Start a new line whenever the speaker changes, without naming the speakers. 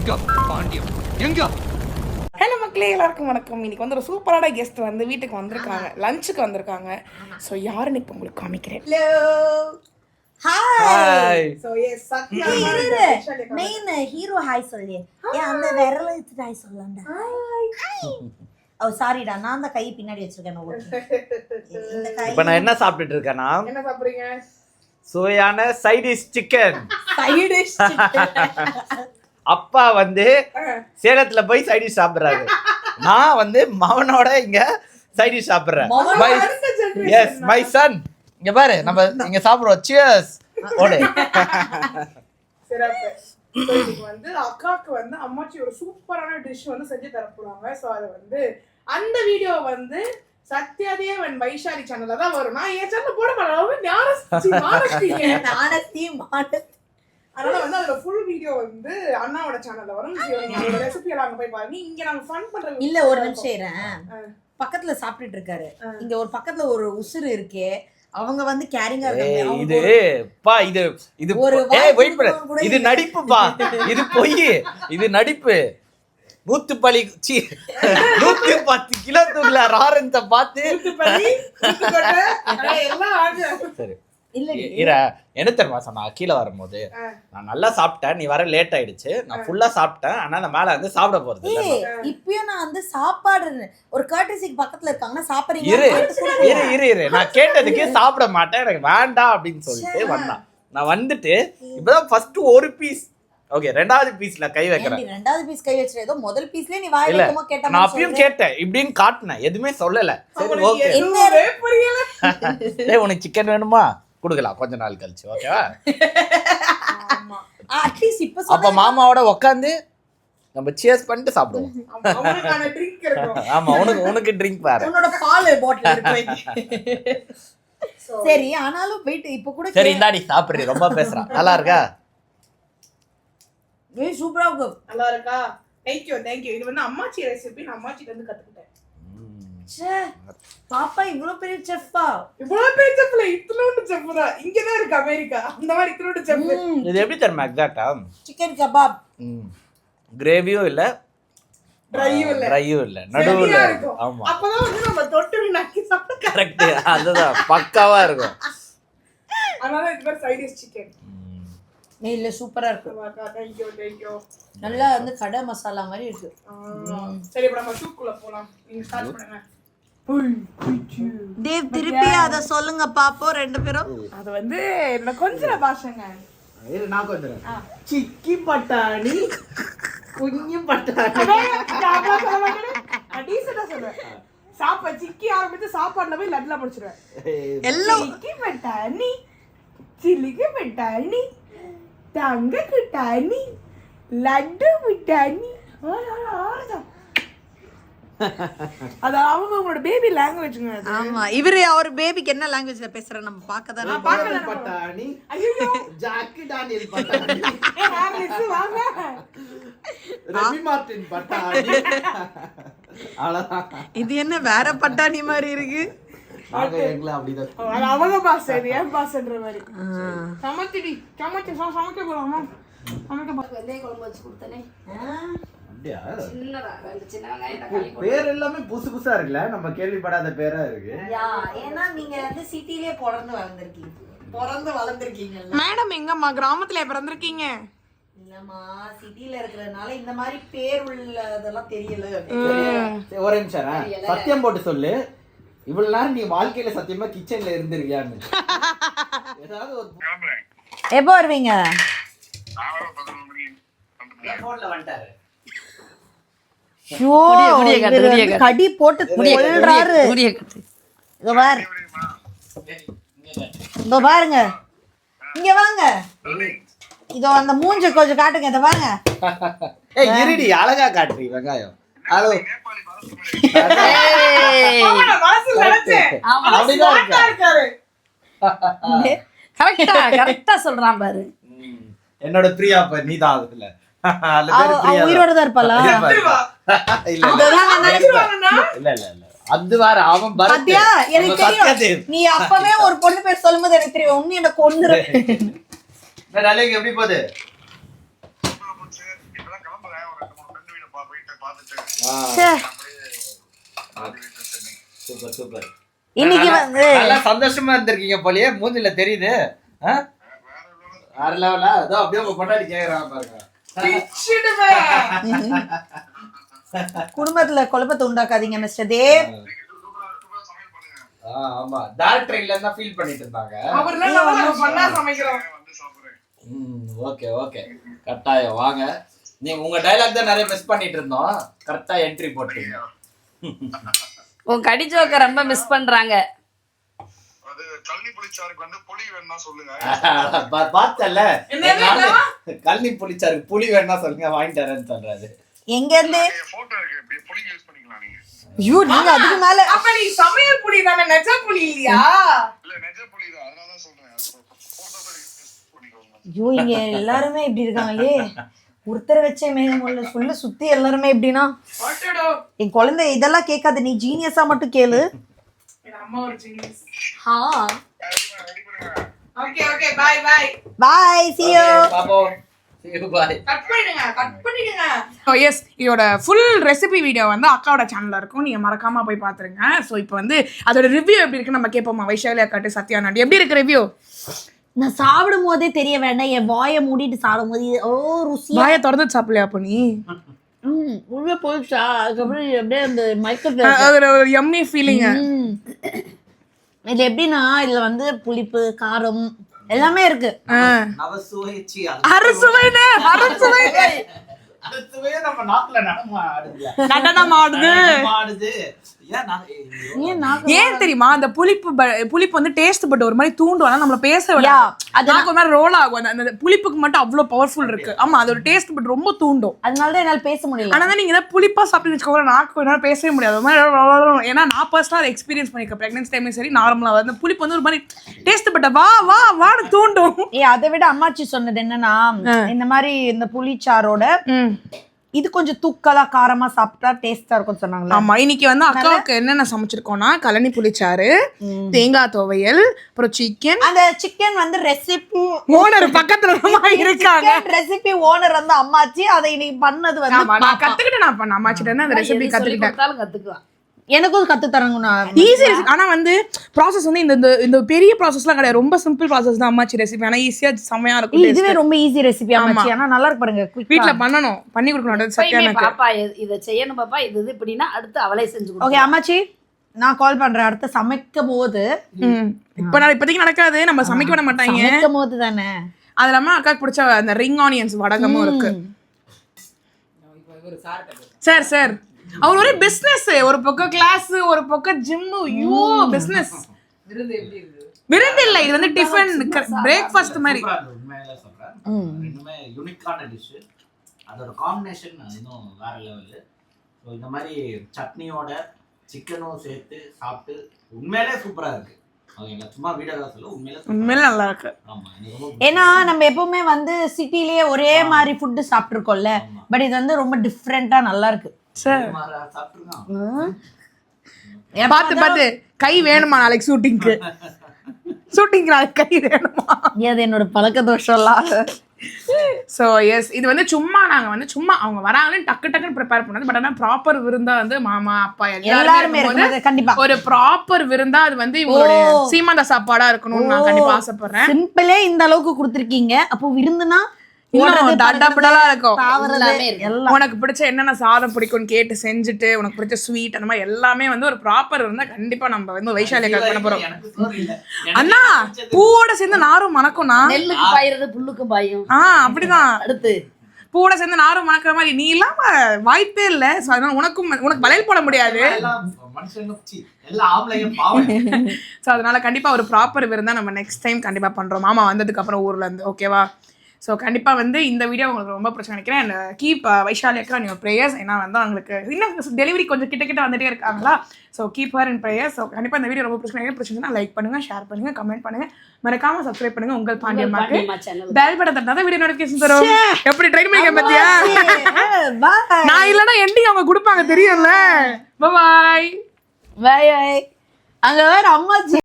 எங்க பாண்டியம் எங்க?
ஹலோ மக்களே, எல்லாருக்கும் வணக்கம். இன்னைக்கு வந்து ஒரு சூப்பரான கெஸ்ட் வந்து வீட்டுக்கு வந்திருக்காங்க, லஞ்சுக்கு வந்திருக்காங்க. ஸோ யாருன்னு இப்போ உங்களுக்கு காமிக்கிறேன்.
Hi.
So yes Sathya
main hero hi சொல்லி ஏன் அந்த விரல எடுத்துட்டு ஹாய் சொல்லலாம்டா. ஓ சாரிடா, நான் தான் கை பின்னாடி வச்சிருக்கேன்.
இப்போ நான் என்ன சாப்பிட்டுட்டு இருக்கேன்னா,
என்ன சாப்பிடுறீங்க?
சுவையான சைடிஷ் சிக்கன்.
சைடிஷ்
அப்பா வந்து சேலத்துல போய் சைடிஷ் சாப்பிடுறாரு, நான் வந்து மவனோட இங்க சைடிஷ் சாப்பிடுறேன். S my son. இங்க பாரு, நம்ம இங்க சாப்பிடுறோம். சியர்ஸ். ஓடு.
சிறப்பு. ஸோ இன்னைக்கு வந்து அக்காவுக்கு வந்து அம்மாச்சி ஒரு சூப்பரான டிஷ் வந்து செஞ்சு தர போறாங்க. ஸோ அது வந்து அந்த வீடியோ வந்து சத்யாதேவன் வைஷாலி சேனல்ல தான் வரும். நான் என் சேனல் போட மாட்டேன். அதனால வந்து அதோட ஃபுல் வீடியோ வந்து அண்ணாவோட சேனல்ல வரும். ரெசிபி எல்லாம் அங்க போய் பாருங்க. இங்க நாங்க ஃபன் பண்றது
இல்ல, ஒரு நிமிஷம் இருறேன். பக்கத்துல சாப்பிட்டுட்டு இருக்காரு, இங்க ஒரு பக்கத்துல ஒரு உசுறு இருக்கே, அவங்க வந்து கேரிங்கா இருக்காங்க.
இது பா, இது இது வெயிட் பண்ணு, இது நடிப்புப்பா, இது பொய், இது நடிப்பு. 110 கிலோ தூக்கல ராரன்ஸ பார்த்து சரி இல்ல என்ன தெரியுமா சொன்னா, கீழே வரும்போது நான் நல்லா சாப்பிட்டேன், நீ வர லேட் ஆயிடுச்சு, நான் ஃபுல்லா சாப்பிட்டேன், ஆனா நான் மேல வந்து சாப்பிட போறது இல்ல.
இப்பயும் நான் வந்து சாப்பாடு ஒரு கர்ட்டசிக்கு பக்கத்துல இருக்காங்கன்னா சாப்பிடுறீங்க.
இரு நான் கேட்டதுக்கு சாப்பிட மாட்டேன், எனக்கு வேண்டாம் அப்படின்னு சொல்லிட்டு வந்தான். நான் வந்துட்டு இப்பதான் ஃபர்ஸ்ட் ஒரு பீஸ், ஓகே, ரெண்டாவது பீஸ்ல கை வைக்கிறேன்.
ரெண்டாவது பீஸ் கை வச்சற, ஏதோ முதல் பீஸ்ல நீ வாய் வைக்கமா கேட்ட.
நான் அப்பயும் கேட்டேன், இப்படின்னு காட்டுனேன், எதுவுமே சொல்லல. சரி ஓகே, டேய் உனக்கு சிக்கன் வேணுமா, குடுக்கலாம் கொஞ்ச நாள் கழிச்சு, ஓகேவா?
ஆமா, அட்லீஸ்ட் இப்ப
அப்ப மாமாவோட உட்காந்து நம்ம சியர்ஸ் பண்ணிட்டு சாப்பிடுவோம்.
அவங்களுக்கான ட்ரிங்க் இருக்கும்.
ஆமா, உனக்கு ட்ரிங்க் வேற,
உன்னோட பால் பாட்டில் இருக்கு. சரி, ஆனாலும் வெயிட் இப்ப கூட
சரி இந்தாடி சாப்பிடுறீ, ரொம்ப பேசுறான். நல்லா இருக்கா?
ஏய் சூப்பரா இருக்கு.
நல்லா இருக்கா? Thank you. இது வந்து அம்மாச்சி ரெசிபி, நான் அம்மாச்சிட்ட இருந்து கத்துக்கிட்டேன்.
ச்சே, பாப்பா இவ்ளோ பெரிய செஃப்பா?
இவ்ளோ பெரிய செஃப்ல இத்தனோண்டு செஃப் தான். இங்க தான் இருக்கு அமெரிக்கா, அந்த மாதிரி இத்தனோண்டு செஃப்.
இது எப்படி தெரியுமா எக்ஸாக்ட்டா?
Chicken kebab.
கிரேவியும் இல்ல, ட்ரையும் இல்ல, நடுவுல இருக்கும். ஆமா,
அப்பதான் வந்து நம்ம தொட்டு நக்கி சாப்பிட
கரெக்ட். அதுதான் பக்காவா இருக்கும்.
அதனால இது பேர் சைட் டிஷ் சிக்கன்.
இல்ல சூப்பரா இருக்கு.
Thank you.
நல்லா வந்து கடை மசாலா மாதிரி இருக்கு.
சரி, இப்ப நம்ம சூக்குள்ள போலாம். நீங்க ஸ்டார்ட் பண்ணுங்க.
தேவ் திருப்பி அத சொல்லுங்க பாப்போம் ரெண்டு பேரும்.
அது வந்து என்ன கொஞ்சம் பாஷங்க.
இது நான் கொஞ்சம்
சிக்கி பட்டாணி, குஞ்சு பட்டாணி. டீசெண்டா சொல்றேன். சாப்பாடு சிக்கி ஆரம்பிச்சு சாப்பாடுல போய் லட்ல முடிச்சிடுவேன். எல்லாம் சிக்கி பட்டாணி, சில்லிக்கு பட்டாணி, தங்க குட்டாணி, லட்டு மிட்டாணி. அது அவங்களோட பேபி லாங்குவேஜ்ங்க.
ஆமா, இவரு அவர் பேபிக்கு என்ன லாங்குவேஜ்ல பேசுறாரு நம்ம பார்க்கதானே.
பட்டாணி, ஜாக்கி டானியல் பட்டாணி,
ஹாரிஸ் வாங்க,
ரெமி மார்டின் பட்டாணி. அவ்வளவுதான்.
இது என்ன வேற பட்டாணி மாதிரி இருக்கு?
அவங்க பாஸ், ஏன் பாஸ்ன்ற மாதிரி. சமைச்சிடி, சமைக்க போலாமா?
குழம்பு வச்சு கொடுத்தனே.
பேர் எல்லாமே புதுசு புதுசா இருக்குல்ல, நம்ம கேள்விப்படாத பேரா இருக்கு.
ஏன்னா நீங்க வந்து சிட்டிலே பிறந்து வளர்ந்துருக்கீங்க.
மேடம் எங்கம்மா கிராமத்துல பிறந்திருக்கீங்க?
இல்லம்மா, சிட்டில இருக்கிறதுனால இந்த மாதிரி பேர் உள்ளதெல்லாம் தெரியல.
ஒரு நிமிஷம் சத்தியம் போட்டு சொல்லு, இவ்வளவு நேரம் நீ வாழ்க்கையில சத்தியமா கிச்சன்ல இருந்திருக்கியான்னு. ஏதாவது ஒரு
எப்போ வருவீங்க? கடி போட்டு கொல்றாரு. இதோ பாருங்க, இங்க வாங்க, இதோ அந்த மூஞ்ச கொஞ்சம் காட்டுங்க. இத பாருங்க.
ஏய் இருடி, அழகா காட்டுறீ வெங்காயம். ஹலோ,
கரெக்டா சொல்றான் பாரு.
என்னோட பிரியா நீதான் அதுல
உயிரோட தான் இருப்பாளா?
இல்ல அது வேற. அவன்
பாத்தியா, எனக்கு தெரியும். நீ அப்பவே ஒரு பொண்ணு பேர் சொல்லும்போது எனக்கு தெரியும் உன்னை என்ன கொன்னுற.
எப்படி போகுது? Super super.
இன்னைக்கு வந்து
நல்லா சந்தோஷமா இருந்திருக்கீங்க போலயே, மூஞ்சில தெரியுது. வேற லெவலா அதோ அப்படியே உங்க பொண்டாட்டி கேக்குறாங்க பாருங்க.
குடும்பத்துல குழப்பத்தை உண்டாக்காதீங்க மிஸ்டர் தேவ்.
ஆமா டைரக்டர் இல்லன்னா ஃபீல் பண்ணிட்டு இருந்தாங்க.
அவர்லாம் நம்ம பண்ணா சமைக்கிறோம்.
ஓகே ஓகே கட்டாயம் வாங்க. நீங்க உங்க டயலாக் தான் நிறைய மிஸ் பண்ணிட்டு இருந்தோம், கரெக்டா என்ட்ரி போட்டீங்க.
உன் கடி ஜோக்க ரொம்ப மிஸ் பண்றாங்க.
அது கல்னி புளிச்சாருக்கு வந்து புளி வேணும்னா சொல்லுங்க.
பார்த்தல கல்னி புளிச்சாருக்கு புளி வேணும்னா சொல்லுங்க, வாங்கிட்டு வரேன்னு சொல்றாரு.
எங்க இருந்து
போட்டோ இருக்கு, புளி யூஸ் பண்ணிக்கலாம் நீங்க.
ஐயோ நீங்க அதுக்கு மேல
அப்ப நீ சமையல் புளி தானே, நெஜ புளி இல்லையா?
இல்ல நெஜ புளி தான், அதனால தான் சொல்றேன். போட்டோ யூஸ் பண்ணிக்கோங்க.
ஐயோ இங்க எல்லாருமே இப்படி இருக்காங்களே, ஒருத்தர் வச்சே மேல சொல்ல சுத்தி எல்லாருமே எப்படின்னா என் குழந்தை இதெல்லாம் கேட்காது, நீ ஜீனியஸா மட்டும் கேளு.
அம்மா ஒரு ஜீனியஸ்.
ரெடி பண்ணுங்க.
Okay bye bye
bye see you
பாப்போ see you bye.
கட் பண்ணிடுங்க. சோ எஸ் இதோட ஃபுல் ரெசிபி வீடியோ வந்து அக்காவோட சேனல்ல இருக்கும், நீங்க மறக்காம போய் பாத்துருங்க. சோ இப்போ வந்து அதோட ரிவ்யூ எப்படி இருக்குன்னு நம்ம கேட்போமா. வைஷாலி அக்காட்டு சத்யா நாடி எப்படி இருக்கு ரிவ்யூ?
நான் சாப்பிடும் போதே தெரிய வேண்டாம், என் வாயை மூடிட்டு சாப்பிடும் போது ஓ ருசி.
வாயை திறந்து சாப்பிடலையா அப்ப நீ?
உள்ள போயிடுச்சா, அதுக்கப்புறம் அப்படியே அந்த மயக்கத்துல
அது ஒரு யம்மி ஃபீலிங்.
இது எப்படின்னா இதுல வந்து புளிப்பு காரம் எல்லாமே இருக்கு.
நவசுவைச்சி
அரசுவைனே
அடுத்துவே நம்ம நாக்குல நடமாடுது.
ஏன் தெரியுமா அந்த புளிப்பு வந்து டேஸ்ட் பட் ஒரு மாதிரி தூண்டும், ஆனா நம்மள பேச விடாது, ஒரு மாதிரி ரோல் ஆகும். அந்த புளிப்புக்கு மட்டும் அவ்வளவு பவர்ஃபுல் இருக்கு. ஆமா அதோட டேஸ்ட் பட் ரொம்ப தூண்டும்,
அதனாலதான் என்னால பேச முடியல.
ஆனா நீங்க ஏதாவது புளிப்பா சாப்பிட்டு வச்சுக்கோங்க, நாக்கு என்னால பேசவே முடியாது. ஒரு மாதிரி ஏன்னா நான் பர்சனலா அதை எக்ஸ்பீரியன்ஸ் பண்ணிருக்கேன், பிரெக்னன்சி டைம்லயும் சரி நார்மலா வந்து புளிப்பு வந்து ஒரு மாதிரி டேஸ்ட் பட் வான்னு தூண்டும்.
அதை விட அம்மாச்சி சொன்னது என்னன்னா, இந்த மாதிரி இந்த புளிச்சாரோட இது கொஞ்சம் தூக்கலா காரமா சாப்பிட்டா டேஸ்டா இருக்கும் சொன்னாங்களா.
ஆமா இன்னைக்கு வந்து அக்காவுக்கு என்னென்ன சமைச்சிருக்கோம்னா கழனி புளிச்சாறு, தேங்காய் துவையல், அப்புறம் சிக்கன்.
அந்த சிக்கன் வந்து ரெசிபி
ஓனர் பக்கத்துல இருக்காங்க,
ரெசிபி ஓனர் வந்து அம்மாச்சி அதை இன்னைக்கு பண்ணது வந்து
நான் கத்துக்கிட்டேன். நான் பண்ண அம்மாச்சிட்ட இருந்து அந்த ரெசிபி கத்துக்கிட்டேன்.
கத்துக்கலாம்,
எனக்கும் கத்து தரங்கண்ணா.
ஈஸி, ஆனா வந்து ப்ராசஸ் வந்து இந்த பெரிய ப்ராசஸ்லாம் கிடையாது, ரொம்ப சிம்பிள் ப்ராசஸ் தான் அம்மாச்சி ரெசிபி. ஆனா ஈஸியா செமையா இருக்கும்.
இதுவே ரொம்ப ஈஸி ரெசிபி அம்மாச்சி, ஆனா நல்லா இருக்கு பாருங்க.
வீட்ல பண்ணி கொடுக்கணும் சத்யா.
பாப்பா இத செய்யணும் பாப்பா, இது இப்படின்னா அடுத்து அவளே செஞ்சு கொடுப்பா.
ஓகே அம்மாச்சி நான் கால் பண்றேன் அடுத்து சமைக்கும் போது.
இப்போதைக்கு நடக்காது, நம்ம சமைக்க விட மாட்டாங்க.
சமைக்கும் போது தானே.
அது இல்லாம அக்காக்கு பிடிச்ச அந்த ரிங் ஆனியன்ஸ் வடகமும் இருக்கு. சார் அவர் ஒரு பிசினஸ், ஒரு பக்கம் கிளாஸ், ஒரு பக்கம் ஜிம். ஐயோ பிசினஸ் விருந்து இல்ல, இது வந்து டிஃபன் பிரேக்ஃபாஸ்ட் மாதிரி.
உண்மையிலே சொல்றேன், ரெண்டுமே யூனிக்கான டிஷ். அதோட காம்பினேஷன் இன்னும் வேற லெவல். ஸோ இந்த மாதிரி சட்னியோட சிக்கனும் சேர்த்து சாப்பிட்டு உண்மையிலே சூப்பரா இருக்கு. சும்மா வீடியோ தான் சொல்ல,
உண்மையிலே நல்லா இருக்கு.
ஏன்னா நம்ம எப்பவுமே வந்து சிட்டிலேயே ஒரே மாதிரி ஃபுட்டு சாப்பிட்டுருக்கோம்ல, பட் இது வந்து ரொம்ப டிஃப்ரெண்டா நல்லா இருக்கு.
பாத்து கை வேணுமா நாளைக்கு ஷூட்டிங்க்கு நாளைக்கு கை வேணுமா?
அது என்னோட பழக்க தோஷம்லாம்.
ஸோ எஸ் இது வந்து சும்மா நாங்கள் வந்து சும்மா அவங்க வராங்கன்னு டக்குன்னு ப்ரிப்பேர் பண்ணது. பட் ஆனால் ப்ராப்பர் விருந்தா வந்து மாமா அப்பா எல்லாருமே
கண்டிப்பா
ஒரு ப்ராப்பர் விருந்தா அது வந்து இவங்களுடைய சீமந்த சாப்பாடா இருக்கணும்னு நான் கண்டிப்பா ஆசைப்படுறேன்.
சிம்பிளே இந்த அளவுக்கு கொடுத்துருக்கீங்க, அப்போ விருந்துனா
இருக்கும்.
எல்லாம்
உனக்கு பிடிச்ச என்னென்ன சாதம் பிடிக்கும்னு கேட்டு செஞ்சுட்டு உனக்கு பிடிச்ச ஸ்வீட் அந்த மாதிரி எல்லாமே வந்து ஒரு ப்ராப்பர் இருந்தா கண்டிப்பா நம்ம வந்து வைஷாலி பண்ண போறோம். அண்ணா பூவோட சேர்ந்து நாரும் மணக்கும்னா
நெல்லுக்கு பாயிறது புல்லுக்கு பாயும்.
அப்படிதான்.
அடுத்து
பூவோட சேர்ந்து நாரும் மணக்கிற மாதிரி நீ இல்லாம வாய்ப்பே இல்ல. அதனால உனக்கு வளையல் போட முடியாது. அதனால கண்டிப்பா ஒரு ப்ராப்பர் விருந்தா நம்ம நெக்ஸ்ட் டைம் கண்டிப்பா பண்றோம், மாமா வந்ததுக்கு அப்புறம் ஊர்ல இருந்து. ஓகேவா? ஸோ கண்டிப்பாக வந்து இந்த வீடியோ உங்களுக்கு ரொம்ப பிடிச்சி நினைக்கிறேன். அண்ட் கீப் வைஷாலி அக்கா இன் யுவர் ப்ரேயர்ஸ். ஏன்னா வந்து அவங்களுக்கு இன்னும் டெலிவரி கொஞ்சம் கிட்ட வந்துட்டே இருக்காங்களா. So keep her in prayers. So கண்டிப்பாக இந்த வீடியோ ரொம்ப பிடிச்சிருந்தா லைக் பண்ணுங்க, ஷேர் பண்ணுங்க, கமெண்ட் பண்ணுங்க, மறக்காம சப்ஸ்கிரைப் பண்ணுங்க. உங்கள் பாண்டியம்மாக்கு பெல் பட்டன் தட்டினா வீடியோ நோட்டிஃபிகேஷன் தரும். எப்படி ட்ரைன் பண்ணிக்க பத்தியா? நான் இல்லைன்னா எண்டி அவங்க கொடுப்பாங்க தெரியும்ல. பாய்
பாய். அங்க வேற அம்மாச்சி